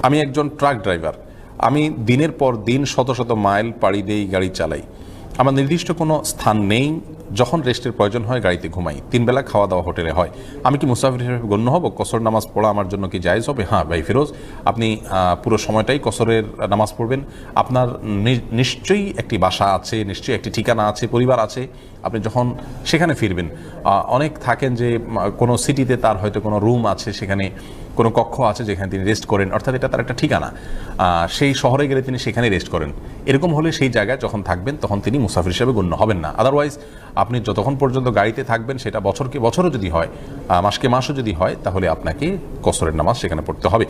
আমি একজন truck driver, আমি দিনের পর দিন শত শত মাইল পাড়ি দেই, গাড়ি চালাই, আমার নির্দিষ্ট কোনো স্থান নেই, যখন রেস্টের প্রয়োজন হয় গাড়িতে ঘুমাই, 3 বেলা খাওয়া দাওয়া হোটেলে হয়, আমি কি মুসাফির হিসেবে গণ্য হব? কসর নামাজ পড়া আমার জন্য কি জায়েজ হবে? হ্যাঁ ভাই ফিরোজ, আপনি পুরো সময়টাই কসরের নামাজ পড়বেন। আপনার নিশ্চয়ই একটি বাসা আছে, নিশ্চয়ই একটি ঠিকানা আছে, পরিবার আছে, আপনি যখন সেখানে ফিরবেন, অনেক থাকেন যে কোনো সিটিতে তার হয়তো কোনো রুম আছে, সেখানে কোনো কক্ষ আছে যেখানে তিনি রেস্ট করেন, অর্থাৎ এটা তার একটা ঠিকানা, সেই শহরে গেলে তিনি সেখানে রেস্ট করেন। এরকম হলে সেই জায়গায় যখন থাকবেন তখন তিনি মুসাফির হিসেবে গণ্য হবেন না। আদারওয়াইজ আপনি যতক্ষণ পর্যন্ত গাড়িতে থাকবেন, সেটা বছরকে বছরও যদি হয়, মাসকে মাসও যদি হয়, তাহলে আপনাকে কসরের নামাজ সেখানে পড়তে হবে।